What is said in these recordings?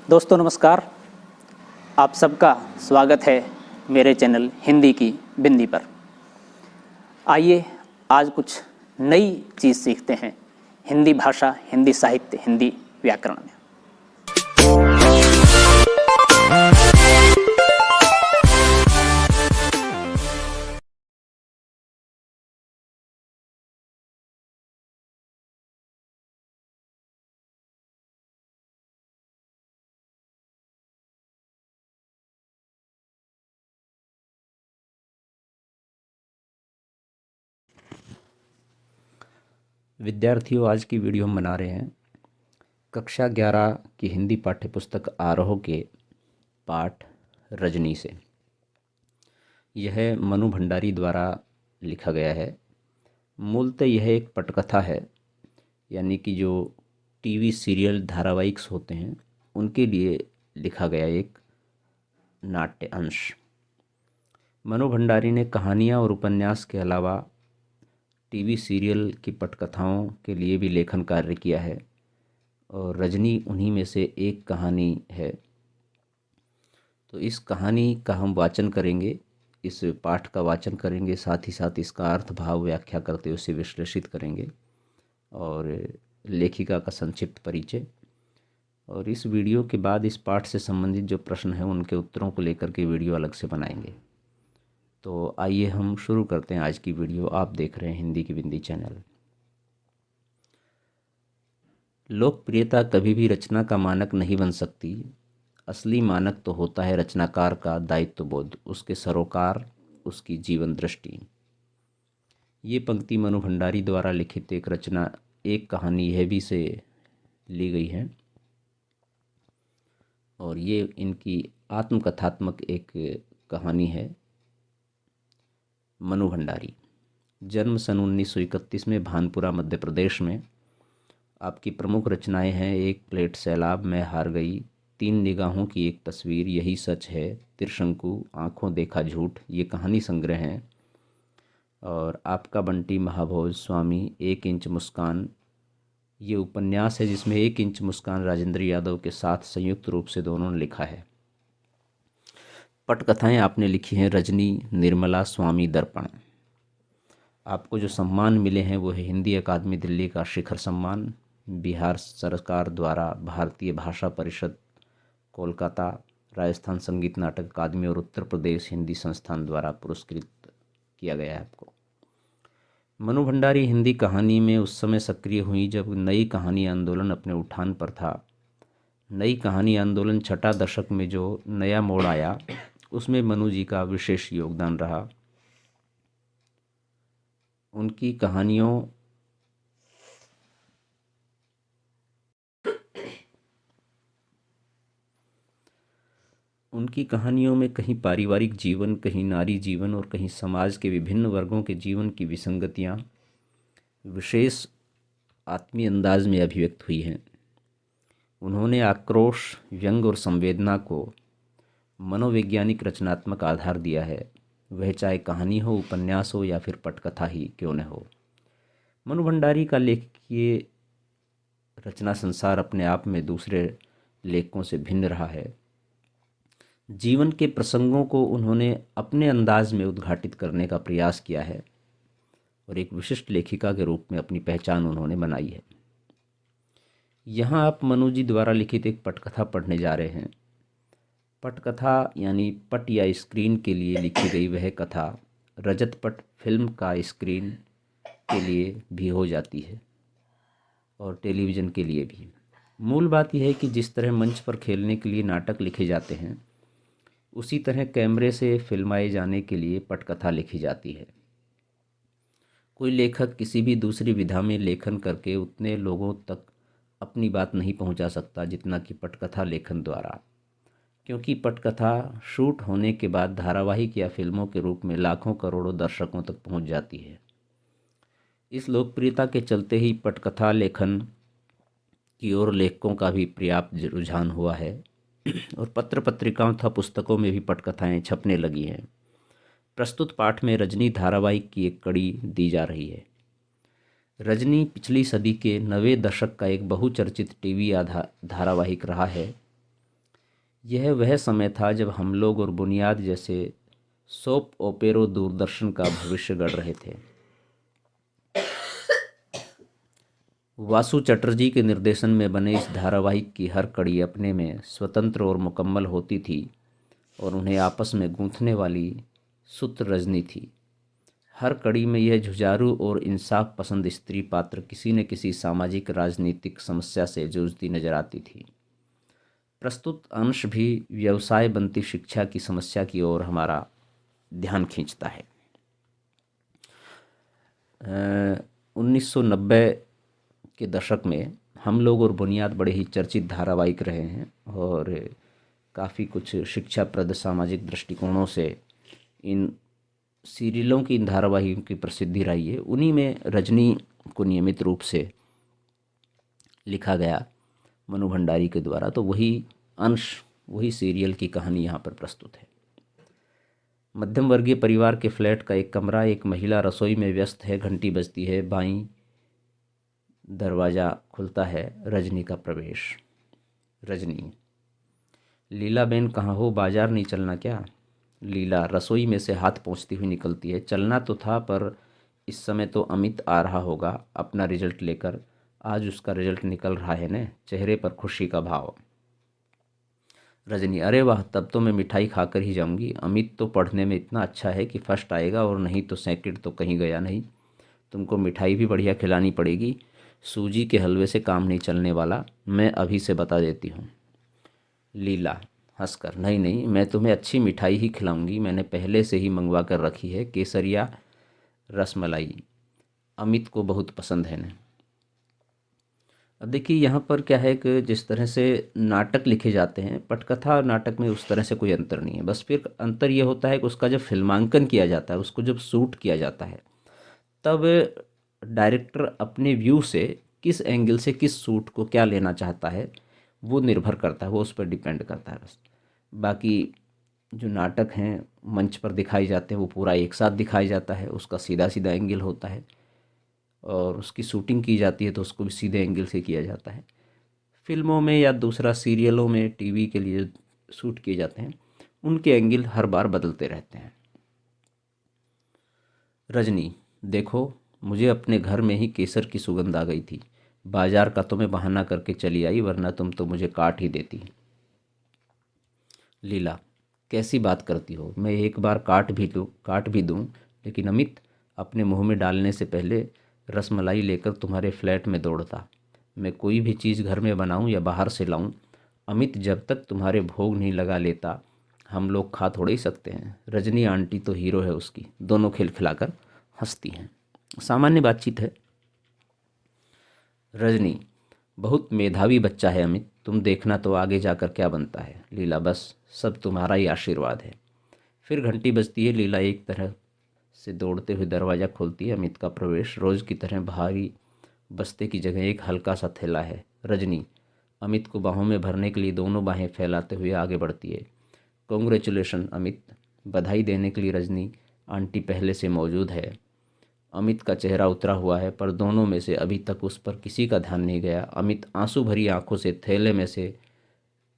दोस्तों नमस्कार। आप सबका स्वागत है मेरे चैनल हिंदी की बिंदी पर। आइए आज कुछ नई चीज़ सीखते हैं हिंदी भाषा, हिंदी साहित्य, हिंदी व्याकरण में। विद्यार्थियों, आज की वीडियो हम बना रहे हैं कक्षा 11 की हिंदी पाठ्यपुस्तक आरोह के पाठ रजनी से। यह मनु भंडारी द्वारा लिखा गया है। मूलतः यह एक पटकथा है, यानी कि जो टीवी सीरियल धारावाहिक्स होते हैं उनके लिए लिखा गया एक नाट्य अंश। मनु भंडारी ने कहानियाँ और उपन्यास के अलावा टीवी सीरियल की पटकथाओं के लिए भी लेखन कार्य किया है और रजनी उन्हीं में से एक कहानी है। तो इस कहानी का हम वाचन करेंगे, इस पाठ का वाचन करेंगे, साथ ही साथ इसका अर्थ भाव व्याख्या करते हुए उसे विश्लेषित करेंगे और लेखिका का संक्षिप्त परिचय। और इस वीडियो के बाद इस पाठ से संबंधित जो प्रश्न हैं उनके उत्तरों को लेकर के वीडियो अलग से बनाएंगे। तो आइए हम शुरू करते हैं आज की वीडियो। आप देख रहे हैं हिंदी की बिंदी चैनल। लोकप्रियता कभी भी रचना का मानक नहीं बन सकती। असली मानक तो होता है रचनाकार का दायित्वबोध, उसके सरोकार, उसकी जीवन दृष्टि। ये पंक्ति मनु भंडारी द्वारा लिखित एक कहानी यह भी से ली गई है और ये इनकी आत्मकथात्मक एक कहानी है। मनु भंडारी, जन्म सन 1931 में भानपुरा मध्य प्रदेश में। आपकी प्रमुख रचनाएं हैं एक प्लेट सैलाब, मैं हार गई, तीन निगाहों की एक तस्वीर, यही सच है, त्रिशंकु, आँखों देखा झूठ, ये कहानी संग्रह हैं। और आपका बंटी महाभोज, स्वामी, एक इंच मुस्कान, ये उपन्यास है जिसमें एक इंच मुस्कान राजेंद्र यादव के साथ संयुक्त रूप से दोनों ने लिखा है। पटकथाएं आपने लिखी हैं रजनी, निर्मला, स्वामी, दर्पण। आपको जो सम्मान मिले हैं वो है हिंदी अकादमी दिल्ली का शिखर सम्मान, बिहार सरकार द्वारा भारतीय भाषा परिषद कोलकाता, राजस्थान संगीत नाटक अकादमी और उत्तर प्रदेश हिंदी संस्थान द्वारा पुरस्कृत किया गया है आपको। मनु भंडारी हिंदी कहानी में उस समय सक्रिय हुई जब नई कहानी आंदोलन अपने उठान पर था। नई कहानी आंदोलन छठा दशक में जो नया मोड़ आया उसमें मनु जी का विशेष योगदान रहा। उनकी कहानियों में कहीं पारिवारिक जीवन, कहीं नारी जीवन और कहीं समाज के विभिन्न वर्गों के जीवन की विसंगतियाँ विशेष आत्मीय अंदाज में अभिव्यक्त हुई हैं। उन्होंने आक्रोश, व्यंग और संवेदना को मनोवैज्ञानिक रचनात्मक आधार दिया है, वह चाहे कहानी हो, उपन्यास हो या फिर पटकथा ही क्यों न हो। मनु भंडारी का लेखकीय रचना संसार अपने आप में दूसरे लेखकों से भिन्न रहा है। जीवन के प्रसंगों को उन्होंने अपने अंदाज में उद्घाटित करने का प्रयास किया है और एक विशिष्ट लेखिका के रूप में अपनी पहचान उन्होंने बनाई है। यहाँ आप मनु जी द्वारा लिखित एक पटकथा पढ़ने जा रहे हैं। पटकथा यानी पट या स्क्रीन के लिए लिखी गई वह कथा रजत पट फिल्म का स्क्रीन के लिए भी हो जाती है और टेलीविज़न के लिए भी। मूल बात यह है कि जिस तरह मंच पर खेलने के लिए नाटक लिखे जाते हैं उसी तरह कैमरे से फिल्माए जाने के लिए पटकथा लिखी जाती है। कोई लेखक किसी भी दूसरी विधा में लेखन करके उतने लोगों तक अपनी बात नहीं पहुंचा सकता जितना कि पटकथा लेखन द्वारा, क्योंकि पटकथा शूट होने के बाद धारावाहिक या फिल्मों के रूप में लाखों करोड़ों दर्शकों तक पहुंच जाती है। इस लोकप्रियता के चलते ही पटकथा लेखन की ओर लेखकों का भी पर्याप्त रुझान हुआ है और पत्र पत्रिकाओं तथा पुस्तकों में भी पटकथाएं छपने लगी हैं। प्रस्तुत पाठ में रजनी धारावाहिक की एक कड़ी दी जा रही है। रजनी पिछली सदी के 90 दशक का एक बहुचर्चित टीवी धारावाहिक रहा है यह वह समय था जब हम लोग और बुनियाद जैसे सोप ओपेरो दूरदर्शन का भविष्य गढ़ रहे थे। वासु चटर्जी के निर्देशन में बने इस धारावाहिक की हर कड़ी अपने में स्वतंत्र और मुकम्मल होती थी और उन्हें आपस में गूंथने वाली सूत्र रजनी थी। हर कड़ी में यह जुझारू और इंसाफ पसंद स्त्री पात्र किसी न किसी सामाजिक राजनीतिक समस्या से जूझती नजर आती थी। प्रस्तुत अंश भी व्यवसाय बनती शिक्षा की समस्या की ओर हमारा ध्यान खींचता है। 1990 के दशक में हम लोग और बुनियाद बड़े ही चर्चित धारावाहिक रहे हैं और काफ़ी कुछ शिक्षाप्रद सामाजिक दृष्टिकोणों से इन सीरियलों की, इन धारावाहिकों की प्रसिद्धि रही है। उन्हीं में रजनी को नियमित रूप से लिखा गया मनु भंडारी के द्वारा, तो वही अंश, वही सीरियल की कहानी यहाँ पर प्रस्तुत है। मध्यम वर्गीय परिवार के फ्लैट का एक कमरा, एक महिला रसोई में व्यस्त है, घंटी बजती है, बाईं दरवाज़ा खुलता है, रजनी का प्रवेश। रजनी: लीलाबेन कहाँ हो, बाजार नहीं चलना क्या? लीला रसोई में से हाथ पोंछती हुई निकलती है। चलना तो था, पर इस समय तो अमित आ रहा होगा अपना रिजल्ट लेकर। आज उसका रिजल्ट निकल रहा है न, चेहरे पर खुशी का भाव। रजनी: अरे वाह, तब तो मैं मिठाई खाकर ही जाऊंगी। अमित तो पढ़ने में इतना अच्छा है कि फर्स्ट आएगा, और नहीं तो सेकंड तो कहीं गया नहीं। तुमको मिठाई भी बढ़िया खिलानी पड़ेगी, सूजी के हलवे से काम नहीं चलने वाला, मैं अभी से बता देती हूँ। लीला हंसकर: नहीं नहीं, मैं तुम्हें अच्छी मिठाई ही खिलाऊंगी, मैंने पहले से ही मंगवा कर रखी है, केसरिया रसमलाई, अमित को बहुत पसंद है न। अब देखिए यहाँ पर क्या है कि जिस तरह से नाटक लिखे जाते हैं, पटकथा और नाटक में उस तरह से कोई अंतर नहीं है। बस फिर अंतर ये होता है कि उसका जब फिल्मांकन किया जाता है, उसको जब शूट किया जाता है, तब डायरेक्टर अपने व्यू से किस एंगल से किस शूट को क्या लेना चाहता है वो निर्भर करता है, वो उस पर डिपेंड करता है बस। बाकी जो नाटक हैं मंच पर दिखाई जाते हैं वो पूरा एक साथ दिखाया जाता है, उसका सीधा सीधा एंगल होता है, और उसकी शूटिंग की जाती है तो उसको भी सीधे एंगल से किया जाता है। फिल्मों में या दूसरा सीरियलों में टीवी के लिए शूट किए जाते हैं, उनके एंगल हर बार बदलते रहते हैं। रजनी: देखो, मुझे अपने घर में ही केसर की सुगंध आ गई थी, बाजार का तो मैं बहाना करके चली आई, वरना तुम तो मुझे काट ही देती। लीला: कैसी बात करती हो, मैं एक बार काट भी दूं, लेकिन अमित अपने मुंह में डालने से पहले रसमलाई लेकर तुम्हारे फ्लैट में दौड़ता। मैं कोई भी चीज़ घर में बनाऊं या बाहर से लाऊं, अमित जब तक तुम्हारे भोग नहीं लगा लेता हम लोग खा थोड़े ही सकते हैं। रजनी आंटी तो हीरो है उसकी। दोनों खिलखिलाकर हंसती हैं। सामान्य बातचीत है। रजनी: बहुत मेधावी बच्चा है अमित, तुम देखना तो आगे जाकर क्या बनता है। लीला: बस सब तुम्हारा ही आशीर्वाद है। फिर घंटी बजती है। लीला एक तरह से दौड़ते हुए दरवाज़ा खोलती है। अमित का प्रवेश। रोज़ की तरह भारी बस्ते की जगह एक हल्का सा थैला है। रजनी अमित को बाहों में भरने के लिए दोनों बाहें फैलाते हुए आगे बढ़ती है। कॉन्ग्रेचुलेशन अमित। बधाई देने के लिए रजनी आंटी पहले से मौजूद है। अमित का चेहरा उतरा हुआ है, पर दोनों में से अभी तक उस पर किसी का ध्यान नहीं गया। अमित आंसू भरी आंखों से थैले में से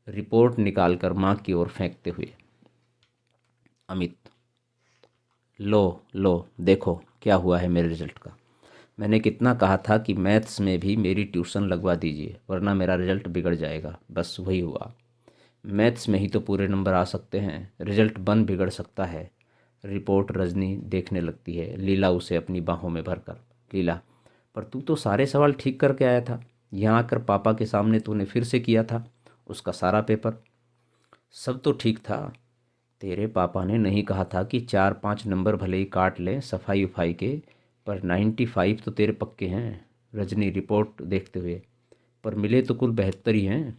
रिपोर्ट निकालकर माँ की ओर फेंकते हुए। अमित: लो लो, देखो क्या हुआ है मेरे रिजल्ट का। मैंने कितना कहा था कि मैथ्स में भी मेरी ट्यूशन लगवा दीजिए, वरना मेरा रिजल्ट बिगड़ जाएगा। बस वही हुआ। मैथ्स में ही तो पूरे नंबर आ सकते हैं, रिजल्ट बन बिगड़ सकता है। रिपोर्ट रजनी देखने लगती है, लीला उसे अपनी बाहों में भरकर। लीला: पर तू तो सारे सवाल ठीक करके आया था, यहाँ आकर पापा के सामने तूने फिर से किया था उसका सारा पेपर। सब तो ठीक था, तेरे पापा ने नहीं कहा था कि 4-5 नंबर भले ही काट लें सफाई उफाई के, पर 95 तो तेरे पक्के हैं। रजनी रिपोर्ट देखते हुए: पर मिले तो कुल 72 ही हैं।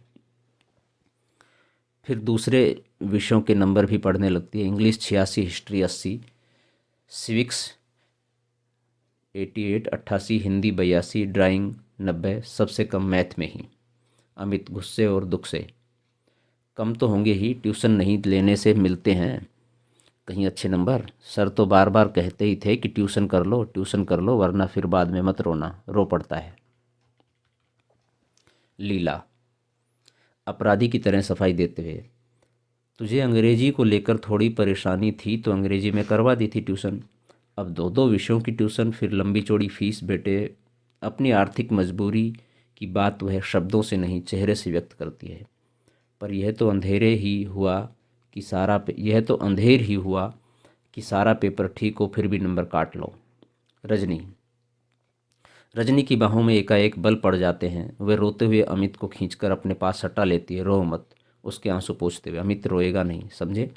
फिर दूसरे विषयों के नंबर भी पढ़ने लगती है। English 86, history 80, civics 88, 88, Hindi 82, drawing 90, सबसे कम मैथ में ही। अमित गुस्से और दुख से: कम तो होंगे ही, ट्यूशन नहीं लेने से मिलते हैं कहीं अच्छे नंबर। सर तो बार बार कहते ही थे कि ट्यूशन कर लो, वरना फिर बाद में मत रोना, रो पड़ता है। लीला अपराधी की तरह सफाई देते हुए: तुझे अंग्रेजी को लेकर थोड़ी परेशानी थी तो अंग्रेजी में करवा दी थी ट्यूशन। अब दो दो विषयों की ट्यूशन, फिर लंबी चौड़ी फीस। बेटे, अपनी आर्थिक मजबूरी की बात वह शब्दों से नहीं चेहरे से व्यक्त करती है। पर यह तो अंधेर ही हुआ कि सारा पेपर ठीक हो फिर भी नंबर काट लो। रजनी रजनी की बाहों में एकाएक बल पड़ जाते हैं। वह रोते हुए अमित को खींचकर अपने पास सटा लेती है। रो मत, उसके आंसू पोंछते हुए। अमित रोएगा नहीं, समझे?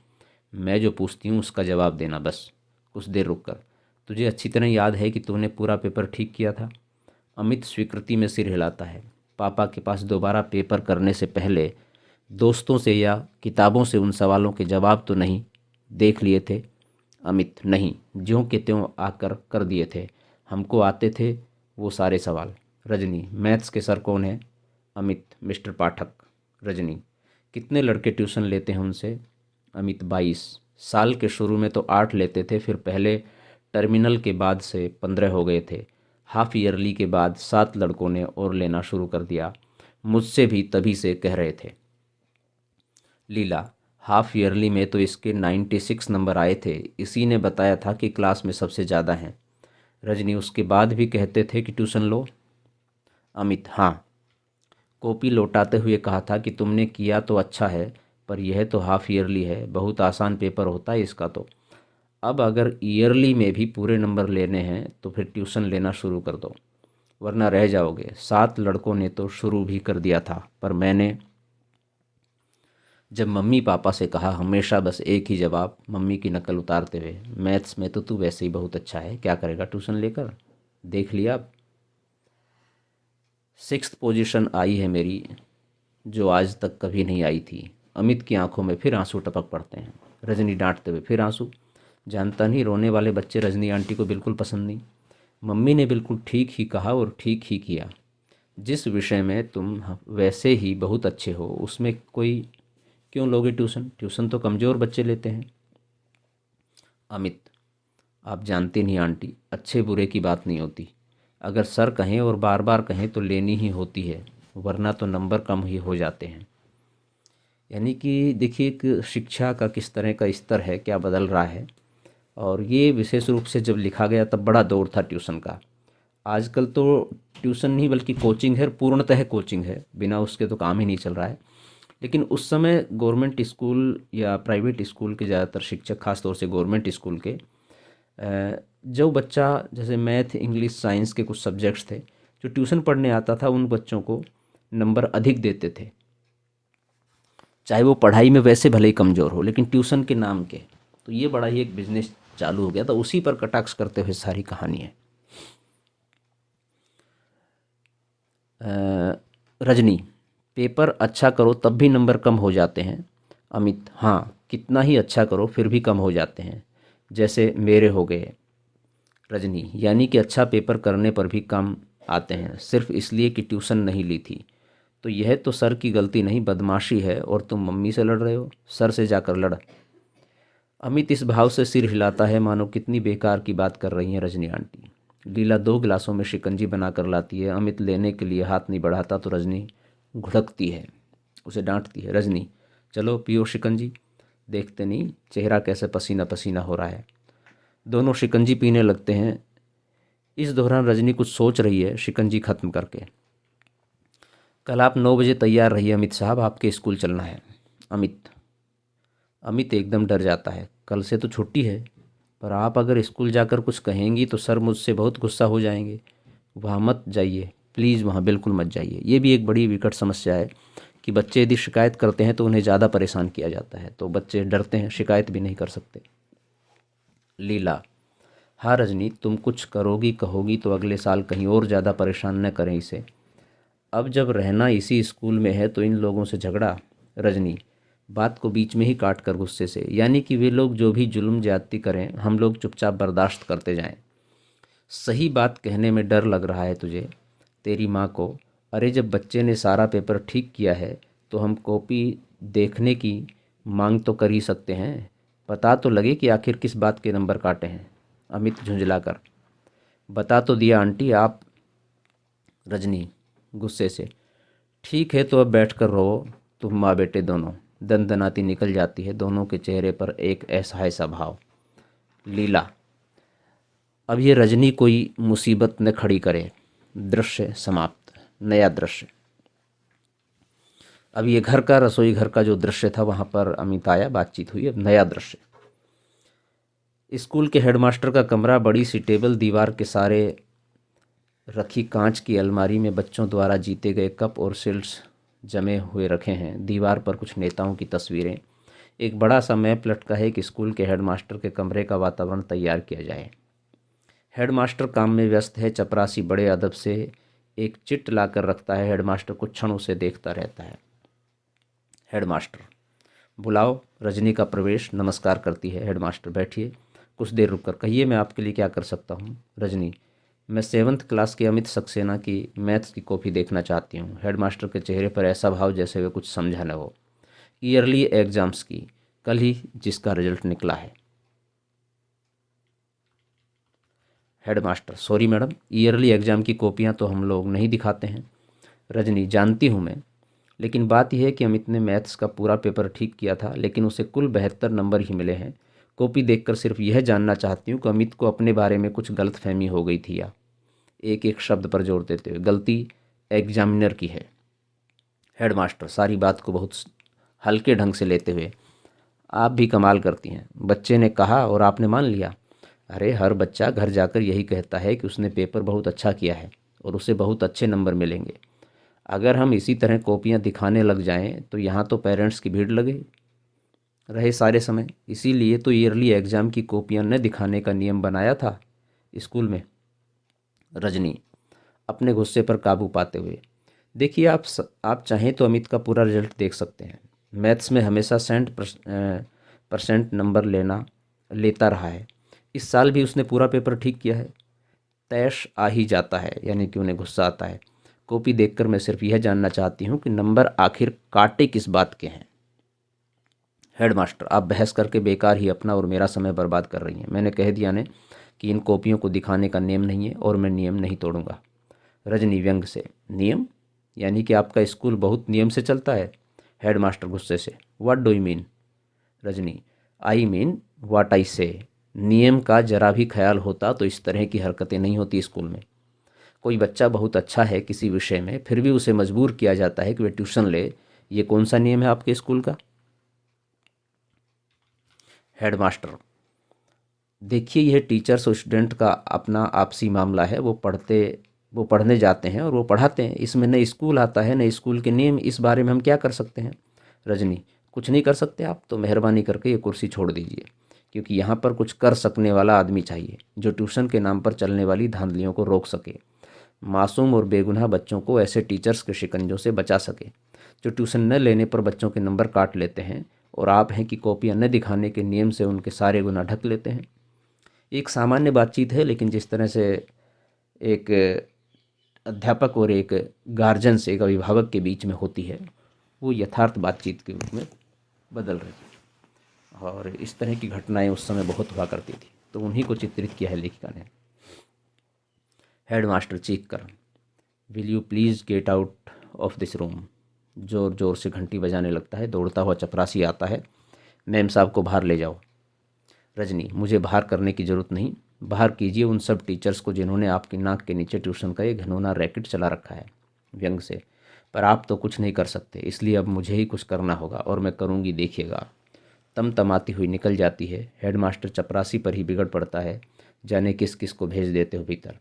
मैं जो पूछती हूँ उसका जवाब देना बस। कुछ देर रुक कर, तुझे अच्छी तरह याद है कि तूने पूरा पेपर ठीक किया था? अमित स्वीकृति में सिर हिलाता है। पापा के पास दोबारा पेपर करने से पहले दोस्तों से या किताबों से उन सवालों के जवाब तो नहीं देख लिए थे? अमित, नहीं, ज्यों के त्यों आकर कर दिए थे। हमको आते थे वो सारे सवाल। रजनी, मैथ्स के सर कौन है? अमित, मिस्टर पाठक। रजनी, कितने लड़के ट्यूशन लेते हैं उनसे? अमित, 22। साल के शुरू में तो 8 लेते थे, फिर पहले टर्मिनल के बाद से 15 हो गए थे। हाफ ईयरली के बाद 7 लड़कों ने और लेना शुरू कर दिया। मुझसे भी तभी से कह रहे थे। लीला, हाफ ईयरली में तो इसके 96 नंबर आए थे। इसी ने बताया था कि क्लास में सबसे ज़्यादा हैं। रजनी, उसके बाद भी कहते थे कि ट्यूशन लो? अमित, हाँ, कॉपी लौटाते हुए कहा था कि तुमने किया तो अच्छा है, पर यह तो हाफ ईयरली है, बहुत आसान पेपर होता है इसका तो। अब अगर ईयरली में भी पूरे नंबर लेने हैं तो फिर ट्यूशन लेना शुरू कर दो, वरना रह जाओगे। 7 लड़कों ने तो शुरू भी कर दिया था, पर मैंने जब मम्मी पापा से कहा, हमेशा बस एक ही जवाब, मम्मी की नकल उतारते हुए, मैथ्स में तो तू वैसे ही बहुत अच्छा है, क्या करेगा ट्यूशन लेकर? देख लिया अब। 6th पोजीशन आई है मेरी, जो आज तक कभी नहीं आई थी। अमित की आंखों में फिर आंसू टपक पड़ते हैं। रजनी डांटते हुए, फिर आंसू? जानता नहीं, रोने वाले बच्चे रजनी आंटी को बिल्कुल पसंद नहीं। मम्मी ने बिल्कुल ठीक ही कहा और ठीक ही किया। जिस विषय में तुम वैसे ही बहुत अच्छे हो उसमें कोई क्यों लोगे ट्यूशन? ट्यूशन तो कमज़ोर बच्चे लेते हैं। अमित, आप जानती नहीं आंटी, अच्छे बुरे की बात नहीं होती। अगर सर कहें और बार बार कहें तो लेनी ही होती है, वरना तो नंबर कम ही हो जाते हैं। यानी कि देखिए कि शिक्षा का किस तरह का स्तर है, क्या बदल रहा है। और ये विशेष रूप से जब लिखा गया तब बड़ा दौर था ट्यूशन का। आजकल तो ट्यूशन नहीं बल्कि कोचिंग है, पूर्णतः कोचिंग है, बिना उसके तो काम ही नहीं चल रहा है। लेकिन उस समय गवर्नमेंट स्कूल या प्राइवेट स्कूल के ज़्यादातर शिक्षक, खास तौर से गवर्नमेंट स्कूल के, जो बच्चा जैसे मैथ, इंग्लिश, साइंस के कुछ सब्जेक्ट्स थे, जो ट्यूशन पढ़ने आता था उन बच्चों को नंबर अधिक देते थे, चाहे वो पढ़ाई में वैसे भले ही कमज़ोर हो, लेकिन ट्यूशन के नाम के। तो ये बड़ा ही एक बिजनेस चालू हो गया था, उसी पर कटाक्ष करते हुए सारी कहानी है। रजनी, पेपर अच्छा करो तब भी नंबर कम हो जाते हैं। अमित, हाँ, कितना ही अच्छा करो फिर भी कम हो जाते हैं, जैसे मेरे हो गए। रजनी, यानी कि अच्छा पेपर करने पर भी कम आते हैं सिर्फ इसलिए कि ट्यूशन नहीं ली थी? तो यह तो सर की गलती नहीं, बदमाशी है, और तुम मम्मी से लड़ रहे हो। सर से जाकर लड़। अमित इस भाव से सिर हिलाता है मानो कितनी बेकार की बात कर रही हैं रजनी आंटी। लीला 2 गिलासों में शिकंजी बनाकर लाती है। अमित लेने के लिए हाथ नहीं बढ़ाता तो रजनी घुड़कती है, उसे डांटती है। रजनी, चलो पियो शिकंजी, देखते नहीं चेहरा कैसे पसीना पसीना हो रहा है। दोनों शिकंजी पीने लगते हैं। इस दौरान रजनी कुछ सोच रही है शिकंजी खत्म करके। कल आप 9 बजे तैयार रहिए अमित साहब, आपके स्कूल चलना है। अमित एकदम डर जाता है। कल से तो छुट्टी है, पर आप अगर स्कूल जाकर कुछ कहेंगी तो सर मुझसे बहुत गुस्सा हो जाएंगे। वहाँ मत जाइए प्लीज़, वहाँ बिल्कुल मत जाइए। ये भी एक बड़ी विकट समस्या है कि बच्चे यदि शिकायत करते हैं तो उन्हें ज़्यादा परेशान किया जाता है, तो बच्चे डरते हैं, शिकायत भी नहीं कर सकते। लीला, हाँ रजनी, तुम कुछ करोगी कहोगी तो अगले साल कहीं और ज़्यादा परेशान न करें इसे। अब जब रहना इसी स्कूल में है तो इन लोगों से झगड़ा? रजनी, बात को बीच में ही काट कर गुस्से से, यानी कि वे लोग जो भी जुल्म ज्यादती करें हम लोग चुपचाप बर्दाश्त करते जाएं। सही बात कहने में डर लग रहा है तुझे, तेरी माँ को? अरे जब बच्चे ने सारा पेपर ठीक किया है तो हम कॉपी देखने की मांग तो कर ही सकते हैं। पता तो लगे कि आखिर किस बात के नंबर काटे हैं। अमित झुंझलाकर, बता तो दिया आंटी आप। रजनी गुस्से से, ठीक है तो अब बैठ कर रो, तुम माँ बेटे दोनों। दनदनाती निकल जाती है। दोनों के चेहरे पर एक असहाय सा भाव। लीला, अब ये रजनी कोई मुसीबत न खड़ी करे। दृश्य समाप्त। नया दृश्य। अब ये घर का, रसोई घर का जो दृश्य था वहाँ पर अमित आया, बातचीत हुई। अब नया दृश्य। स्कूल के हेडमास्टर का कमरा, बड़ी सी टेबल, दीवार के सारे रखी कांच की अलमारी में बच्चों द्वारा जीते गए कप और शील्ड्स जमे हुए रखे हैं। दीवार पर कुछ नेताओं की तस्वीरें। एक बड़ा सा मैप लटका है कि स्कूल के हेडमास्टर के कमरे का वातावरण तैयार किया जाए। हेडमास्टर काम में व्यस्त है। चपरासी बड़े अदब से एक चिट लाकर रखता है। हेडमास्टर कुछ क्षण उसे देखता रहता है। हेडमास्टर, बुलाओ। रजनी का प्रवेश। नमस्कार करती है। हेडमास्टर, बैठिए। कुछ देर रुककर, कहिए मैं आपके लिए क्या कर सकता हूँ। रजनी, मैं 7th क्लास के अमित सक्सेना की मैथ्स की कॉपी देखना चाहती हूँ। हेडमास्टर के चेहरे पर ऐसा भाव जैसे वे कुछ समझा न हो। ईयरली एग्जाम्स की, कल ही जिसका रिजल्ट निकला है। Headmaster, sorry madam, yearly exam की कॉपियाँ तो हम लोग नहीं दिखाते हैं। रजनी, जानती हूँ मैं, लेकिन बात यह है कि अमित ने मैथ्स का पूरा पेपर ठीक किया था, लेकिन उसे कुल 72 नंबर ही मिले हैं। कॉपी देखकर सिर्फ यह जानना चाहती हूँ कि अमित को अपने बारे में कुछ गलतफहमी हो गई थी या। एक एक शब्द पर जोर देते हुए, गलती एग्जामिनर की है। हेडमास्टर, सारी बात को बहुत हल्के ढंग से लेते हुए, आप भी कमाल करती हैं। बच्चे ने कहा और आपने मान लिया। अरे हर बच्चा घर जाकर यही कहता है कि उसने पेपर बहुत अच्छा किया है और उसे बहुत अच्छे नंबर मिलेंगे। अगर हम इसी तरह कॉपियां दिखाने लग जाएं तो यहाँ तो पेरेंट्स की भीड़ लगे रहे सारे समय। इसीलिए तो ईयरली एग्ज़ाम की कॉपियां न दिखाने का नियम बनाया था स्कूल में। रजनी, अपने गुस्से पर काबू पाते हुए, देखिए आप चाहें तो अमित का पूरा रिजल्ट देख सकते हैं। मैथ्स में हमेशा 100% नंबर लेता रहा है। इस साल भी उसने पूरा पेपर ठीक किया है। तैश आ ही जाता है, यानी कि उन्हें गुस्सा आता है। कॉपी देखकर मैं सिर्फ यह जानना चाहती हूँ कि नंबर आखिर काटे किस बात के हैं। हेडमास्टर, आप बहस करके बेकार ही अपना और मेरा समय बर्बाद कर रही हैं। मैंने कह दिया ने कि इन कॉपियों को दिखाने का नियम नहीं है और मैं नियम नहीं तोड़ूंगा। रजनी व्यंग से, नियम? यानी कि आपका स्कूल बहुत नियम से चलता है? हेडमास्टर गुस्से से, what do you mean? Rajni, I mean what I से। नियम का जरा भी ख्याल होता तो इस तरह की हरकतें नहीं होती स्कूल में। कोई बच्चा बहुत अच्छा है किसी विषय में, फिर भी उसे मजबूर किया जाता है कि वह ट्यूशन ले। ये कौन सा नियम है आपके स्कूल का? हेडमास्टर, देखिए यह टीचर्स और स्टूडेंट का अपना आपसी मामला है। वो पढ़ने जाते हैं और वो पढ़ाते हैं। इसमें न स्कूल आता है न स्कूल के नियम। इस बारे में हम क्या कर सकते हैं? रजनी, कुछ नहीं कर सकते आप तो मेहरबानी करके ये कुर्सी छोड़ दीजिए, क्योंकि यहाँ पर कुछ कर सकने वाला आदमी चाहिए जो ट्यूशन के नाम पर चलने वाली धांधलियों को रोक सके, मासूम और बेगुनाह बच्चों को ऐसे टीचर्स के शिकंजों से बचा सके जो ट्यूशन न लेने पर बच्चों के नंबर काट लेते हैं, और आप हैं कि कॉपियाँ न दिखाने के नियम से उनके सारे गुनाह ढक लेते हैं। एक सामान्य बातचीत है, लेकिन जिस तरह से एक अध्यापक और एक गार्जियन से, एक अभिभावक के बीच में होती है, वो यथार्थ बातचीत के रूप में बदल रही है। और इस तरह की घटनाएं उस समय बहुत हुआ करती थी, तो उन्हीं को चित्रित किया है लेखिका ने। हेडमास्टर चीख कर, will you please get out of this room. जोर जोर से घंटी बजाने लगता है। दौड़ता हुआ चपरासी आता है। मैम साहब को बाहर ले जाओ। रजनी, मुझे बाहर करने की ज़रूरत नहीं। बाहर कीजिए उन सब टीचर्स को जिन्होंने आपकी नाक के नीचे ट्यूशन का ये घिनौना रैकेट चला रखा है। व्यंग से, पर आप तो कुछ नहीं कर सकते, इसलिए अब मुझे ही कुछ करना होगा और मैं करूँगी, देखिएगा। तमतमाती हुई निकल जाती है। हेडमास्टर चपरासी पर ही बिगड़ पड़ता है। जाने किस किस को भेज देते हो भीतर।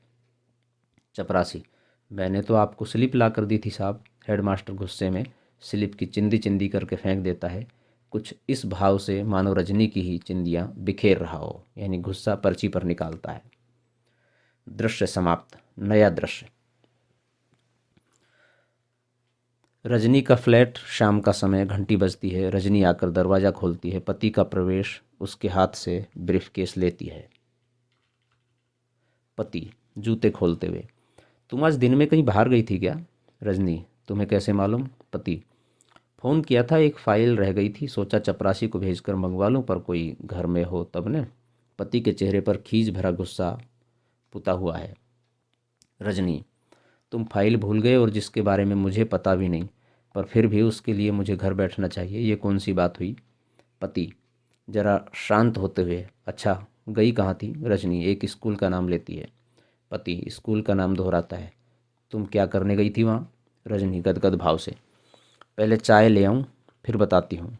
चपरासी, मैंने तो आपको स्लिप ला कर दी थी साहब। हेडमास्टर गुस्से में स्लिप की चिंदी चिंदी करके फेंक देता है, कुछ इस भाव से मानो रजनी की ही चिंदियाँ बिखेर रहा हो, यानी गुस्सा पर्ची पर निकालता है। दृश्य समाप्त। नया दृश्य। रजनी का फ्लैट। शाम का समय। घंटी बजती है। रजनी आकर दरवाज़ा खोलती है। पति का प्रवेश। उसके हाथ से ब्रीफकेस लेती है। पति जूते खोलते हुए, तुम आज दिन में कहीं बाहर गई थी क्या? रजनी, तुम्हें कैसे मालूम? पति, फ़ोन किया था, एक फ़ाइल रह गई थी, सोचा चपरासी को भेजकर मंगवा लूँ, पर कोई घर में हो तब ने। पति के चेहरे पर खींच भरा गुस्सा पुता हुआ है। रजनी, तुम फाइल भूल गए और जिसके बारे में मुझे पता भी नहीं, पर फिर भी उसके लिए मुझे घर बैठना चाहिए, ये कौन सी बात हुई? पति जरा शांत होते हुए, अच्छा गई कहाँ थी? रजनी एक स्कूल का नाम लेती है। पति स्कूल का नाम दोहराता है। तुम क्या करने गई थी वहाँ? रजनी गदगद भाव से, पहले चाय ले आऊँ फिर बताती हूँ।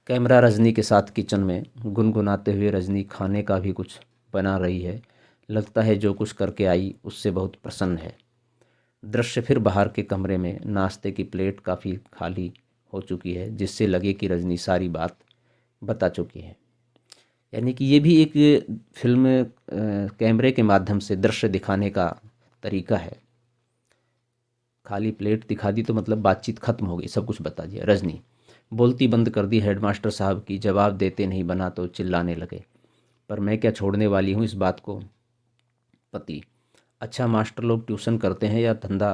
कैमरा रजनी के साथ किचन में, गुनगुनाते हुए रजनी खाने का भी कुछ बना रही है। लगता है जो कुछ करके आई उससे बहुत प्रसन्न है। दृश्य फिर बाहर के कमरे में, नाश्ते की प्लेट काफ़ी खाली हो चुकी है, जिससे लगे कि रजनी सारी बात बता चुकी है। यानी कि ये भी एक फिल्म कैमरे के माध्यम से दृश्य दिखाने का तरीका है। खाली प्लेट दिखा दी तो मतलब बातचीत खत्म हो गई, सब कुछ बता दिया। रजनी बोलती बंद कर दी हेडमास्टर साहब की, जवाब देते नहीं बना तो चिल्लाने लगे। पर मैं क्या छोड़ने वाली हूँ इस बात को? पति अच्छा मास्टर लोग ट्यूशन करते हैं या धंधा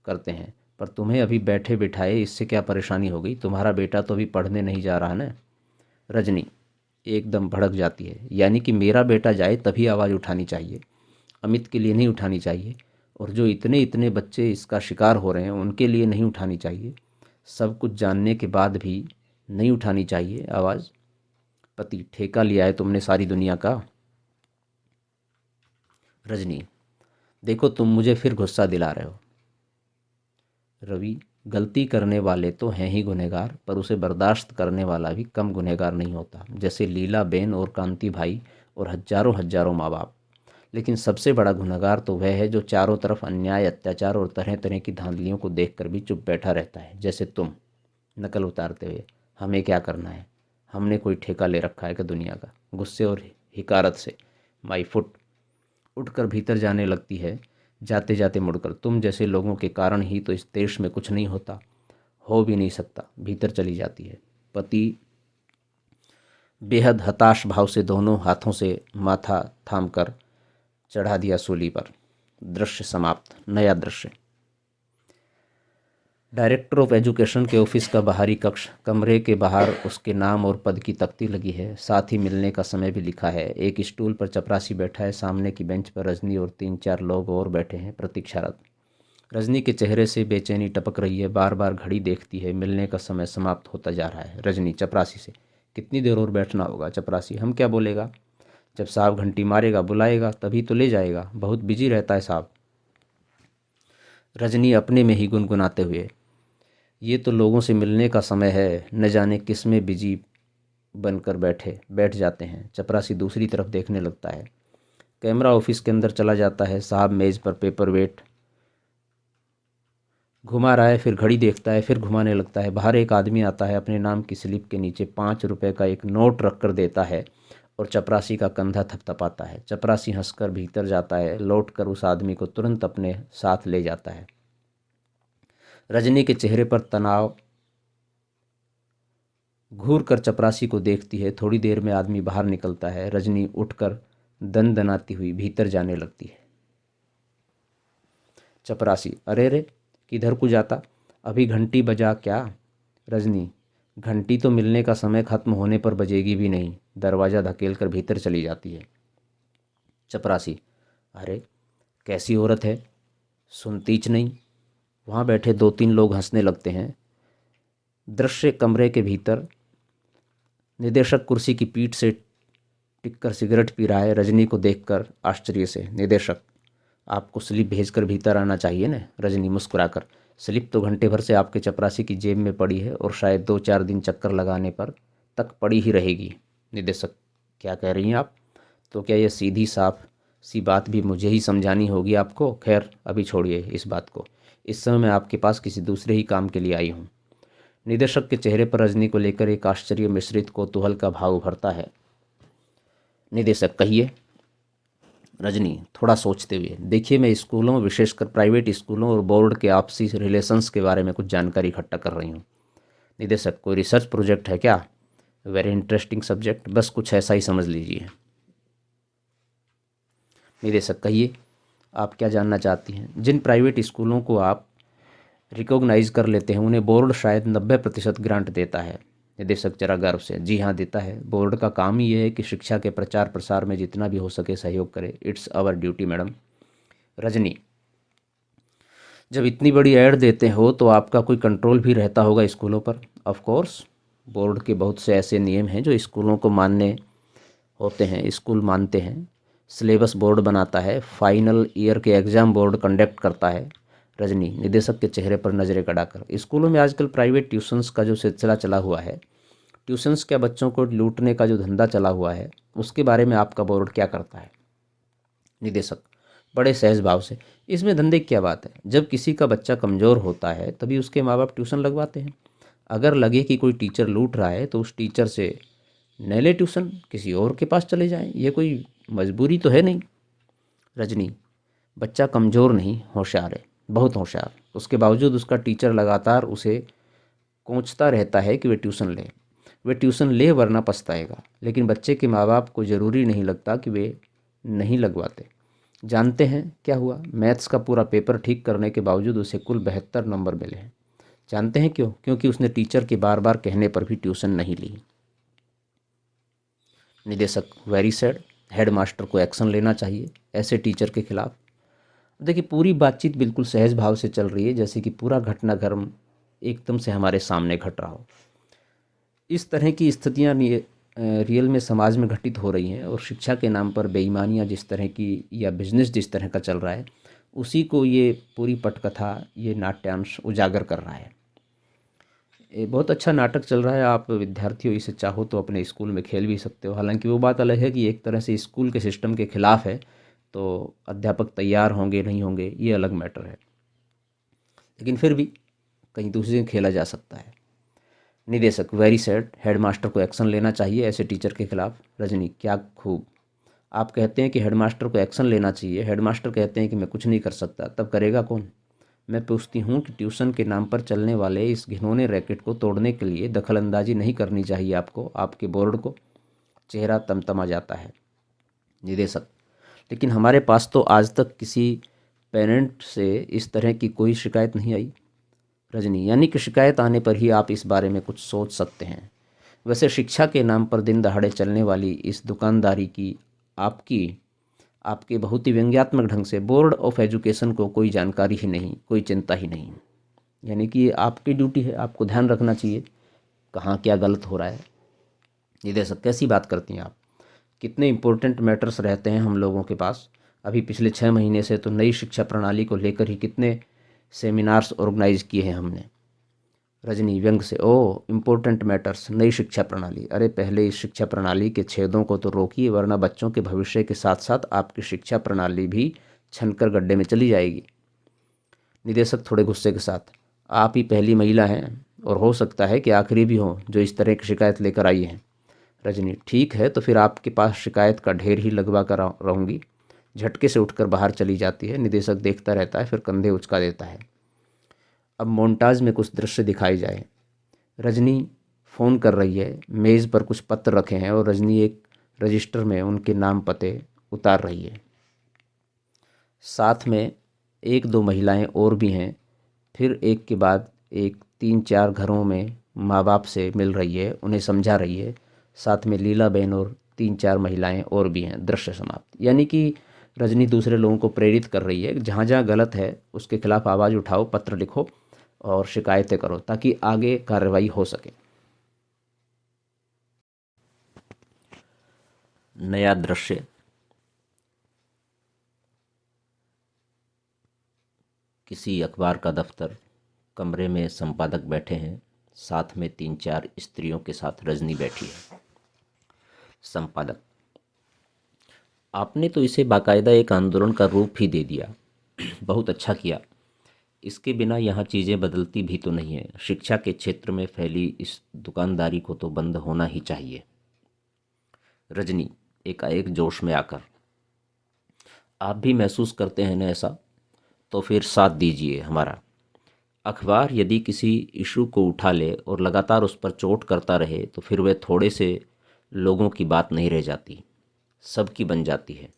करते हैं, पर तुम्हें अभी बैठे बिठाए इससे क्या परेशानी हो गई? तुम्हारा बेटा तो अभी पढ़ने नहीं जा रहा ना? रजनी एकदम भड़क जाती है, यानी कि मेरा बेटा जाए तभी आवाज़ उठानी चाहिए, अमित के लिए नहीं उठानी चाहिए, और जो इतने इतने बच्चे इसका शिकार हो रहे हैं उनके लिए नहीं उठानी चाहिए? सब कुछ जानने के बाद भी नहीं उठानी चाहिए आवाज़? पति ठेका लिया है तुमने सारी दुनिया का? रजनी देखो तुम मुझे फिर गुस्सा दिला रहे हो। रवि गलती करने वाले तो हैं ही गुनहगार, पर उसे बर्दाश्त करने वाला भी कम गुनहगार नहीं होता, जैसे लीला बेन और कांति भाई और हजारों हजारों माँ बाप। लेकिन सबसे बड़ा गुनहगार तो वह है जो चारों तरफ अन्याय, अत्याचार और तरह तरह की धांधलियों को देखकर भी चुप बैठा रहता है, जैसे तुम, नकल उतारते हुए। हमें क्या करना है? हमने कोई ठेका ले रखा है क्या दुनिया का? गुस्से और हिकारत से माई फुट उठकर भीतर जाने लगती है, जाते जाते मुड़कर, तुम जैसे लोगों के कारण ही तो इस देश में कुछ नहीं होता, हो भी नहीं सकता। भीतर चली जाती है। पति बेहद हताश भाव से दोनों हाथों से माथा थामकर चढ़ा दिया सूली पर। दृश्य समाप्त। नया दृश्य। डायरेक्टर ऑफ एजुकेशन के ऑफिस का बाहरी कक्ष, कमरे के बाहर उसके नाम और पद की तख्ती लगी है, साथ ही मिलने का समय भी लिखा है। एक स्टूल पर चपरासी बैठा है, सामने की बेंच पर रजनी और 3-4 लोग और बैठे हैं प्रतीक्षारत। रजनी के चेहरे से बेचैनी टपक रही है, बार बार घड़ी देखती है, मिलने का समय समाप्त होता जा रहा है। रजनी चपरासी से, कितनी देर और बैठना होगा? चपरासी, हम क्या बोलेगा? जब साहब घंटी मारेगा बुलाएगा तभी तो ले जाएगा, बहुत बिजी रहता है साहब। रजनी अपने में ही गुनगुनाते हुए, ये तो लोगों से मिलने का समय है, न जाने किस में बिजी बनकर बैठ जाते हैं। चपरासी दूसरी तरफ देखने लगता है। कैमरा ऑफिस के अंदर चला जाता है। साहब मेज़ पर पेपर वेट घुमा रहा है, फिर घड़ी देखता है, फिर घुमाने लगता है। बाहर एक आदमी आता है, अपने नाम की स्लिप के नीचे 5 रुपए का एक नोट रख कर देता है और चपरासी का कंधा थपथपाता है। चपरासी हंसकर भीतर जाता है, लौटकर उस आदमी को तुरंत अपने साथ ले जाता है। रजनी के चेहरे पर तनाव, घूर कर चपरासी को देखती है। थोड़ी देर में आदमी बाहर निकलता है। रजनी उठकर दनदनाती हुई भीतर जाने लगती है। चपरासी, अरे रे किधर को जाता? अभी घंटी बजा क्या? रजनी, घंटी तो मिलने का समय खत्म होने पर बजेगी भी नहीं। दरवाज़ा धकेल कर भीतर चली जाती है। चपरासी, अरे कैसी औरत है, सुनतीच नहीं। वहाँ बैठे 2-3 लोग हंसने लगते हैं। दृश्य कमरे के भीतर, निदेशक कुर्सी की पीठ से टिककर सिगरेट पी रहा है। रजनी को देखकर आश्चर्य से, निदेशक आपको स्लिप भेजकर भीतर आना चाहिए न। रजनी मुस्कुराकर, स्लिप तो घंटे भर से आपके चपरासी की जेब में पड़ी है और शायद 2-4 दिन चक्कर लगाने पर तक पड़ी ही रहेगी। निदेशक, क्या कह रही हैं आप? तो क्या यह सीधी साफ सी बात भी मुझे ही समझानी होगी आपको? खैर अभी छोड़िए इस बात को, इस समय मैं आपके पास किसी दूसरे ही काम के लिए आई हूँ। निदेशक के चेहरे पर रजनी को लेकर एक आश्चर्य मिश्रित कौतूहल का भाव उभरता है। निदेशक, कहिए। रजनी थोड़ा सोचते हुए, देखिए मैं स्कूलों, विशेषकर प्राइवेट स्कूलों और बोर्ड के आपसी रिलेशंस के बारे में कुछ जानकारी इकट्ठा कर रही हूँ। निदेशक, कोई रिसर्च प्रोजेक्ट है क्या? वेरी इंटरेस्टिंग सब्जेक्ट, बस कुछ ऐसा ही समझ लीजिए। निदेशक, कहिए आप क्या जानना चाहती हैं? जिन प्राइवेट स्कूलों को आप रिकॉग्नाइज कर लेते हैं उन्हें बोर्ड शायद 90% ग्रांट देता है। निदेशक जरा गर्व से, जी हाँ देता है। बोर्ड का काम ही यह है कि शिक्षा के प्रचार प्रसार में जितना भी हो सके सहयोग करे। It's our duty madam. Rajni, जब इतनी बड़ी ऐड देते हो तो आपका कोई कंट्रोल भी रहता होगा स्कूलों पर। ऑफ कोर्स बोर्ड के बहुत से ऐसे नियम हैं जो स्कूलों को मानने होते हैं, स्कूल मानते हैं। सिलेबस बोर्ड बनाता है, फाइनल ईयर के एग्ज़ाम बोर्ड कंडक्ट करता है। रजनी निदेशक के चेहरे पर नज़रें गड़ाकर, स्कूलों में आजकल प्राइवेट ट्यूशन्स का जो सिलसिला चला हुआ है, ट्यूशन्स क्या बच्चों को लूटने का जो धंधा चला हुआ है, उसके बारे में आपका बोर्ड क्या करता है? निदेशक बड़े सहज भाव से, इसमें धंधे की क्या बात है? जब किसी का बच्चा कमज़ोर होता है तभी उसके माँ बाप ट्यूशन लगवाते हैं। अगर लगे कि कोई टीचर लूट रहा है तो उस टीचर से न ले ट्यूशन, किसी और के पास चले जाएं, ये कोई मजबूरी तो है नहीं। रजनी बच्चा कमज़ोर नहीं, होशियार है, बहुत होशियार। उसके बावजूद उसका टीचर लगातार उसे कोंचता रहता है कि वे ट्यूशन ले वरना पछताएगा। लेकिन बच्चे के माँ बाप को ज़रूरी नहीं लगता कि वे नहीं लगवाते। जानते हैं क्या हुआ? मैथ्स का पूरा पेपर ठीक करने के बावजूद उसे कुल 72 नंबर मिले हैं। जानते हैं क्यों? क्योंकि उसने टीचर के बार बार कहने पर भी ट्यूशन नहीं ली। निदेशक वेरी सैड, हेडमास्टर को एक्शन लेना चाहिए ऐसे टीचर के खिलाफ। देखिए पूरी बातचीत बिल्कुल सहज भाव से चल रही है, जैसे कि पूरा घटनाक्रम एकदम से हमारे सामने घट रहा हो। इस तरह की स्थितियाँ रियल में समाज में घटित हो रही हैं और शिक्षा के नाम पर बेईमानियाँ जिस तरह की या बिजनेस जिस तरह का चल रहा है, उसी को ये पूरी पटकथा, ये नाट्यांश उजागर कर रहा है। ये बहुत अच्छा नाटक चल रहा है। आप विद्यार्थियों इसे चाहो तो अपने स्कूल में खेल भी सकते हो। हालांकि वो बात अलग है कि एक तरह से स्कूल के सिस्टम के खिलाफ है, तो अध्यापक तैयार होंगे नहीं होंगे ये अलग मैटर है, लेकिन फिर भी कहीं दूसरी जगह खेला जा सकता है। निदेशक वेरी सैड, हेडमास्टर को एक्शन लेना चाहिए ऐसे टीचर के खिलाफ। रजनी क्या खूब, आप कहते हैं कि हेडमास्टर को एक्शन लेना चाहिए, हेडमास्टर कहते हैं कि मैं कुछ नहीं कर सकता, तब करेगा कौन? मैं पूछती हूँ कि ट्यूशन के नाम पर चलने वाले इस घिनौने रैकेट को तोड़ने के लिए दखलंदाजी नहीं करनी चाहिए आपको, आपके बोर्ड को? चेहरा तमतमा जाता है। निदेशक लेकिन हमारे पास तो आज तक किसी पेरेंट से इस तरह की कोई शिकायत नहीं आई। रजनी यानी कि शिकायत आने पर ही आप इस बारे में कुछ सोच सकते हैं। वैसे शिक्षा के नाम पर दिन दहाड़े चलने वाली इस दुकानदारी की आपके बहुत ही व्यंग्यात्मक ढंग से बोर्ड ऑफ एजुकेशन को कोई जानकारी ही नहीं, कोई चिंता ही नहीं। यानी कि ये आपकी ड्यूटी है, आपको ध्यान रखना चाहिए कहाँ क्या गलत हो रहा है। निदेशक कैसी बात करती हैं आप? कितने इम्पोर्टेंट मैटर्स रहते हैं हम लोगों के पास। अभी पिछले 6 महीने से तो नई शिक्षा प्रणाली को लेकर ही कितने सेमिनार्स ऑर्गेनाइज किए हैं हमने। रजनी व्यंग से, ओह इम्पोर्टेंट मैटर्स, नई शिक्षा प्रणाली। अरे पहले इस शिक्षा प्रणाली के छेदों को तो रोकिए, वरना बच्चों के भविष्य के साथ साथ आपकी शिक्षा प्रणाली भी छनकर गड्ढे में चली जाएगी। निदेशक थोड़े गुस्से के साथ, आप ही पहली महिला हैं और हो सकता है कि आखिरी भी हो जो इस तरह की शिकायत लेकर आई हैं। रजनी ठीक है, तो फिर आपके पास शिकायत का ढेर ही लगवा कर रहूँगी। झटके से उठकर बाहर चली जाती है। निदेशक देखता रहता है, फिर कंधे उचका देता है। अब मोन्टाज में कुछ दृश्य दिखाई जाए। रजनी फ़ोन कर रही है, मेज़ पर कुछ पत्र रखे हैं और रजनी एक रजिस्टर में उनके नाम पते उतार रही है। साथ में 1-2 महिलाएं और भी हैं। फिर एक के बाद एक 3-4 घरों में माँ बाप से मिल रही है, उन्हें समझा रही है। साथ में लीलाबेन और 3-4 महिलाएं और भी हैं। दृश्य समाप्त। यानी कि रजनी दूसरे लोगों को प्रेरित कर रही है, जहाँ जहाँ गलत है उसके खिलाफ आवाज़ उठाओ, पत्र लिखो और शिकायतें करो ताकि आगे कार्रवाई हो सके। नया दृश्य, किसी अखबार का दफ्तर, कमरे में संपादक बैठे हैं, साथ में 3-4 स्त्रियों के साथ रजनी बैठी है। संपादक, आपने तो इसे बाकायदा एक आंदोलन का रूप ही दे दिया। बहुत अच्छा किया। इसके बिना यहाँ चीज़ें बदलती भी तो नहीं है। शिक्षा के क्षेत्र में फैली इस दुकानदारी को तो बंद होना ही चाहिए। रजनी एकाएक जोश में आकर, आप भी महसूस करते हैं ना ऐसा? तो फिर साथ दीजिए हमारा। अखबार यदि किसी इशू को उठा ले और लगातार उस पर चोट करता रहे तो फिर वह थोड़े से लोगों की बात नहीं रह जाती, सबकी बन जाती है।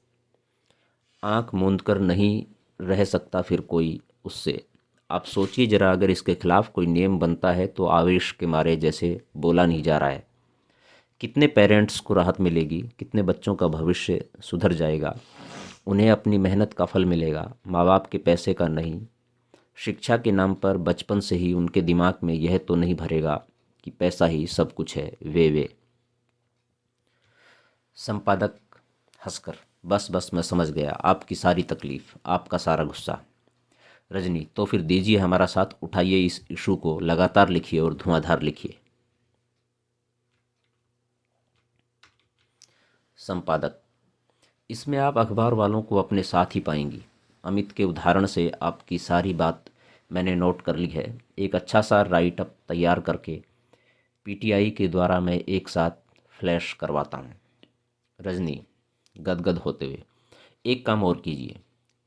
आंख मूंद कर नहीं रह सकता फिर कोई उससे। आप सोचिए जरा, अगर इसके खिलाफ कोई नियम बनता है तो आवेश के मारे जैसे बोला नहीं जा रहा है, कितने पेरेंट्स को राहत मिलेगी, कितने बच्चों का भविष्य सुधर जाएगा, उन्हें अपनी मेहनत का फल मिलेगा, माँ बाप के पैसे का नहीं। शिक्षा के नाम पर बचपन से ही उनके दिमाग में यह तो नहीं भरेगा कि पैसा ही सब कुछ है। वे संपादक हंसकर, बस बस मैं समझ गया आपकी सारी तकलीफ, आपका सारा गुस्सा। रजनी, तो फिर दीजिए हमारा साथ, उठाइए इस इशू को, लगातार लिखिए और धुआंधार लिखिए। संपादक, इसमें आप अखबार वालों को अपने साथ ही पाएंगी। अमित के उदाहरण से आपकी सारी बात मैंने नोट कर ली है। एक अच्छा सा राइट अप तैयार करके पीटीआई के द्वारा मैं एक साथ फ्लैश करवाता हूँ। रजनी गदगद होते हुए, एक काम और कीजिए,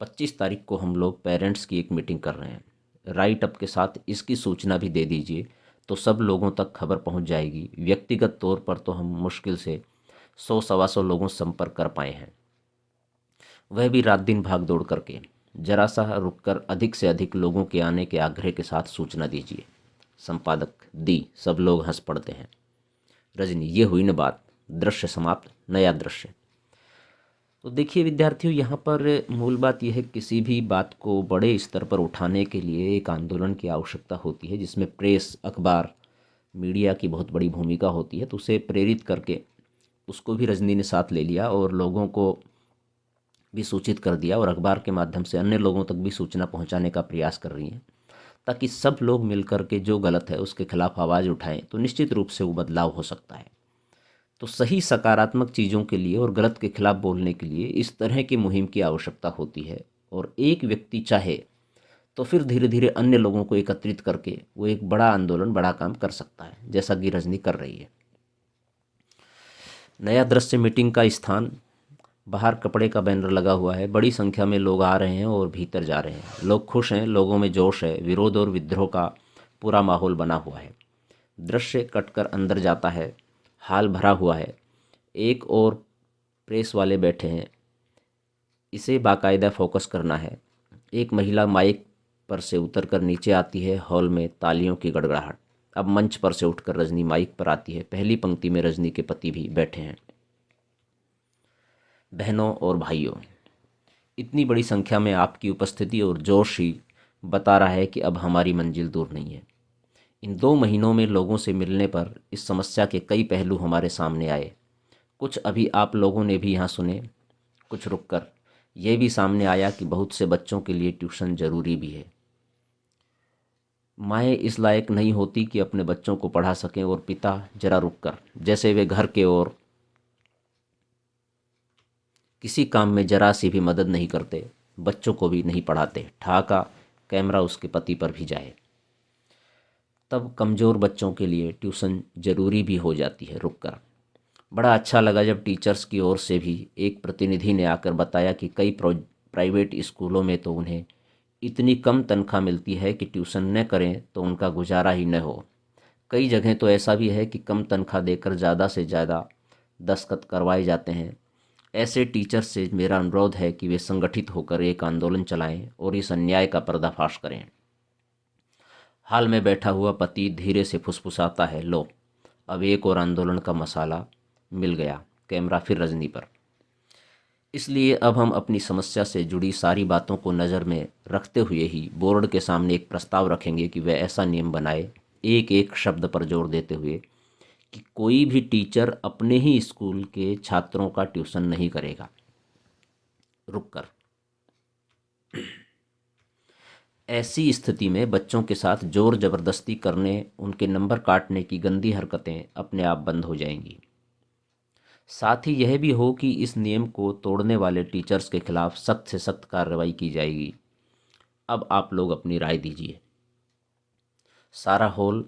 25 तारीख को हम लोग पेरेंट्स की एक मीटिंग कर रहे हैं। राइट अप के साथ इसकी सूचना भी दे दीजिए तो सब लोगों तक खबर पहुंच जाएगी। व्यक्तिगत तौर पर तो हम मुश्किल से 100-125 लोगों से संपर्क कर पाए हैं, वह भी रात दिन भाग दौड़ करके। जरा सा रुककर अधिक से अधिक लोगों के आने के आग्रह के साथ सूचना दीजिए। संपादक दी, सब लोग हंस पड़ते हैं। रजनी, ये हुई न बात, दृश्य समाप्त, नया दृश्य। तो देखिए विद्यार्थियों, यहाँ पर मूल बात यह है, किसी भी बात को बड़े स्तर पर उठाने के लिए एक आंदोलन की आवश्यकता होती है, जिसमें प्रेस, अखबार, मीडिया की बहुत बड़ी भूमिका होती है। तो उसे प्रेरित करके उसको भी रजनी ने साथ ले लिया और लोगों को भी सूचित कर दिया, और अखबार के माध्यम से अन्य लोगों तक भी सूचना पहुंचाने का प्रयास कर रही हैं, ताकि सब लोग मिलकर के जो गलत है उसके खिलाफ आवाज़ उठाएं, तो निश्चित रूप से वो बदलाव हो सकता है। तो सही सकारात्मक चीज़ों के लिए और गलत के खिलाफ बोलने के लिए इस तरह की मुहिम की आवश्यकता होती है। और एक व्यक्ति चाहे तो फिर धीरे धीरे अन्य लोगों को एकत्रित करके वो एक बड़ा आंदोलन, बड़ा काम कर सकता है, जैसा कि रजनी कर रही है। नया दृश्य मीटिंग का स्थान, बाहर कपड़े का बैनर लगा हुआ है, बड़ी संख्या में लोग आ रहे हैं और भीतर जा रहे हैं। लोग खुश हैं, लोगों में जोश है, विरोध और विद्रोह का पूरा माहौल बना हुआ है। दृश्य कटकर अंदर जाता है, हाल भरा हुआ है, एक और प्रेस वाले बैठे हैं, इसे बाकायदा फोकस करना है। एक महिला माइक पर से उतरकर नीचे आती है, हॉल में तालियों की गड़गड़ाहट। अब मंच पर से उठकर रजनी माइक पर आती है। पहली पंक्ति में रजनी के पति भी बैठे हैं। बहनों और भाइयों, इतनी बड़ी संख्या में आपकी उपस्थिति और जोश ही बता रहा है कि अब हमारी मंजिल दूर नहीं है। इन 2 महीनों में लोगों से मिलने पर इस समस्या के कई पहलू हमारे सामने आए। कुछ अभी आप लोगों ने भी यहाँ सुने, कुछ रुककर यह भी सामने आया कि बहुत से बच्चों के लिए ट्यूशन ज़रूरी भी है। माएँ इस लायक नहीं होती कि अपने बच्चों को पढ़ा सकें, और पिता जरा रुककर, जैसे वे घर के और किसी काम में जरा सी भी मदद नहीं करते, बच्चों को भी नहीं पढ़ाते। ठहाका कैमरा उसके पति पर भी जाए। तब कमज़ोर बच्चों के लिए ट्यूशन ज़रूरी भी हो जाती है। रुककर बड़ा अच्छा लगा जब टीचर्स की ओर से भी एक प्रतिनिधि ने आकर बताया कि कई प्राइवेट स्कूलों में तो उन्हें इतनी कम तनख्वाह मिलती है कि ट्यूशन न करें तो उनका गुजारा ही न हो। कई जगह तो ऐसा भी है कि कम तनख्वाह देकर ज़्यादा से ज़्यादा दस्तखत करवाए जाते हैं। ऐसे टीचर्स से मेरा अनुरोध है कि वे संगठित होकर एक आंदोलन चलाएं और इस अन्याय का पर्दाफाश करें। हाल में बैठा हुआ पति धीरे से फुसफुसाता है, लो अब एक और आंदोलन का मसाला मिल गया। कैमरा फिर रजनी पर। इसलिए अब हम अपनी समस्या से जुड़ी सारी बातों को नज़र में रखते हुए ही बोर्ड के सामने एक प्रस्ताव रखेंगे कि वह ऐसा नियम बनाए, एक एक शब्द पर जोर देते हुए, कि कोई भी टीचर अपने ही स्कूल के छात्रों का ट्यूशन नहीं करेगा। रुककर ऐसी स्थिति में बच्चों के साथ जोर जबरदस्ती करने, उनके नंबर काटने की गंदी हरकतें अपने आप बंद हो जाएंगी। साथ ही यह भी हो कि इस नियम को तोड़ने वाले टीचर्स के खिलाफ सख्त से सख्त कार्रवाई की जाएगी। अब आप लोग अपनी राय दीजिए। सारा हॉल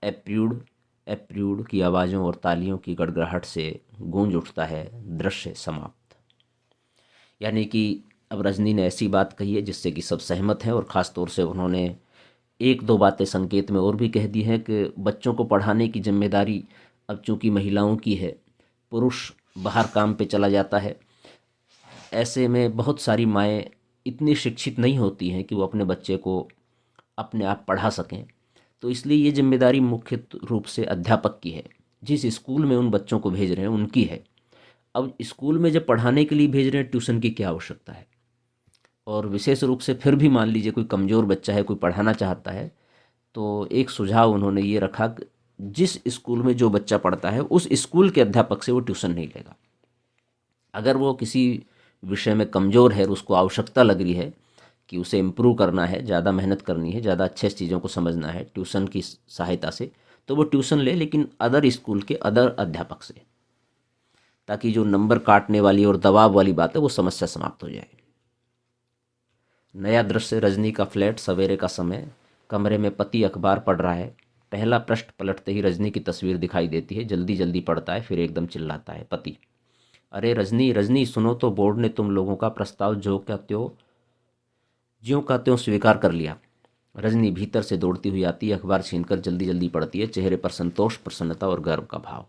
एप्रूव्ड एप्रूव्ड की आवाज़ों और तालियों की गड़गड़ाहट से गूंज उठता है। दृश्य समाप्त। यानी कि अब रजनी ने ऐसी बात कही है जिससे कि सब सहमत हैं, और ख़ास तौर से उन्होंने 1-2 बातें संकेत में और भी कह दी हैं कि बच्चों को पढ़ाने की जिम्मेदारी अब चूँकि महिलाओं की है, पुरुष बाहर काम पे चला जाता है। ऐसे में बहुत सारी माएँ इतनी शिक्षित नहीं होती हैं कि वो अपने बच्चे को अपने आप पढ़ा सकें। तो इसलिए ये जिम्मेदारी मुख्य रूप से अध्यापक की है। जिस स्कूल में उन बच्चों को भेज रहे हैं उनकी है। अब स्कूल में जब पढ़ाने के लिए भेज रहे हैं, ट्यूशन की क्या आवश्यकता है? और विशेष रूप से फिर भी मान लीजिए कोई कमज़ोर बच्चा है, कोई पढ़ाना चाहता है, तो एक सुझाव उन्होंने ये रखा कि जिस स्कूल में जो बच्चा पढ़ता है उस स्कूल के अध्यापक से वो ट्यूशन नहीं लेगा। अगर वो किसी विषय में कमज़ोर है और उसको आवश्यकता लग रही है कि उसे इम्प्रूव करना है, ज़्यादा मेहनत करनी है, ज़्यादा अच्छे से चीज़ों को समझना है ट्यूशन की सहायता से, तो वो ट्यूशन ले, लेकिन अदर स्कूल के अदर अध्यापक से, ताकि जो नंबर काटने वाली और दबाव वाली बात है वो समस्या समाप्त हो जाए। नया दृश्य, रजनी का फ्लैट, सवेरे का समय, कमरे में पति अखबार पढ़ रहा है। पहला पृष्ठ पलटते ही रजनी की तस्वीर दिखाई देती है। जल्दी जल्दी पढ़ता है, फिर एकदम चिल्लाता है, पति, अरे रजनी रजनी सुनो तो, बोर्ड ने तुम लोगों का प्रस्ताव ज्यों का त्यों स्वीकार कर लिया। रजनी भीतर से दौड़ती हुई आती है, अखबार छीनकर जल्दी जल्दी पढ़ती है, चेहरे पर संतोष, प्रसन्नता और गर्व का भाव।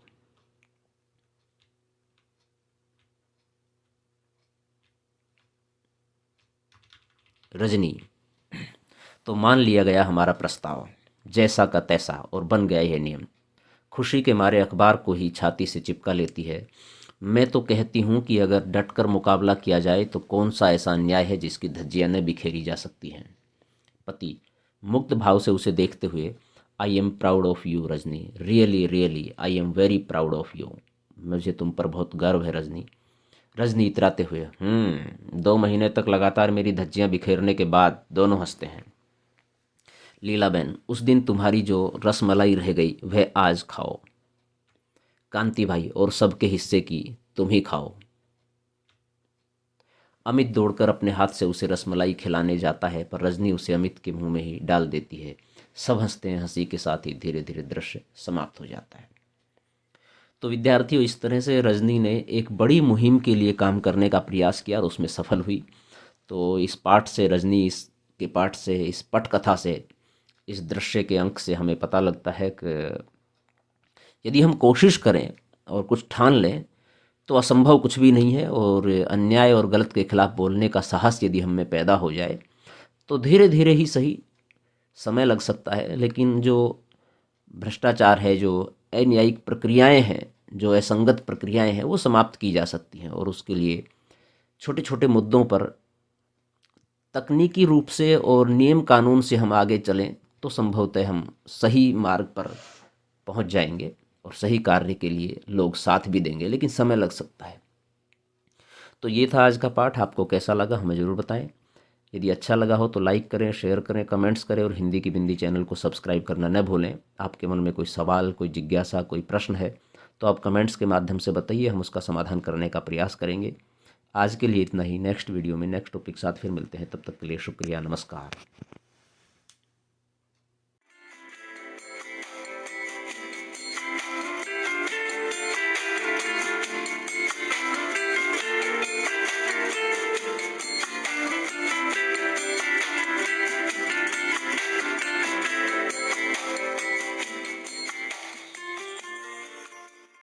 रजनी, तो मान लिया गया हमारा प्रस्ताव, जैसा का तैसा, और बन गया यह नियम। खुशी के मारे अखबार को ही छाती से चिपका लेती है। मैं तो कहती हूँ कि अगर डटकर मुकाबला किया जाए तो कौन सा ऐसा अन्याय है जिसकी धज्जियाँ न बिखेरी जा सकती हैं। पति मुग्ध भाव से उसे देखते हुए, I am proud of you Rajni, really really I am very proud of you. मुझे तुम पर बहुत गर्व है रजनी। रजनी इतराते हुए, 2 महीने तक लगातार मेरी धज्जियाँ बिखेरने के बाद। दोनों हंसते हैं। लीलाबेन, उस दिन तुम्हारी जो रसमलाई रह गई वह आज खाओ। कांति भाई, और सबके हिस्से की तुम ही खाओ। अमित दौड़कर अपने हाथ से उसे रसमलाई खिलाने जाता है, पर रजनी उसे अमित के मुंह में ही डाल देती है। सब हंसते हैं। हंसी के साथ ही धीरे धीरे दृश्य समाप्त हो जाता है। तो विद्यार्थियों, इस तरह से रजनी ने एक बड़ी मुहिम के लिए काम करने का प्रयास किया और उसमें सफल हुई। तो इस पाठ से, रजनी के पाठ से, इस पटकथा से, इस दृश्य के अंक से हमें पता लगता है कि यदि हम कोशिश करें और कुछ ठान लें तो असंभव कुछ भी नहीं है। और अन्याय और गलत के खिलाफ बोलने का साहस यदि हम में पैदा हो जाए तो धीरे धीरे ही सही, समय लग सकता है, लेकिन जो भ्रष्टाचार है, जो अन्यायिक प्रक्रियाएं हैं, जो असंगत प्रक्रियाएं हैं, वो समाप्त की जा सकती हैं। और उसके लिए छोटे छोटे मुद्दों पर तकनीकी रूप से और नियम कानून से हम आगे चलें तो संभवतः हम सही मार्ग पर पहुंच जाएंगे और सही कार्य के लिए लोग साथ भी देंगे, लेकिन समय लग सकता है। तो ये था आज का पाठ। आपको कैसा लगा हमें ज़रूर बताएं। यदि अच्छा लगा हो तो लाइक करें, शेयर करें, कमेंट्स करें और हिंदी की बिंदी चैनल को सब्सक्राइब करना न भूलें। आपके मन में कोई सवाल, कोई जिज्ञासा, कोई प्रश्न है तो आप कमेंट्स के माध्यम से बताइए, हम उसका समाधान करने का प्रयास करेंगे। आज के लिए इतना ही। नेक्स्ट वीडियो में नेक्स्ट टॉपिक साथ फिर मिलते हैं। तब तक के लिए शुक्रिया, नमस्कार।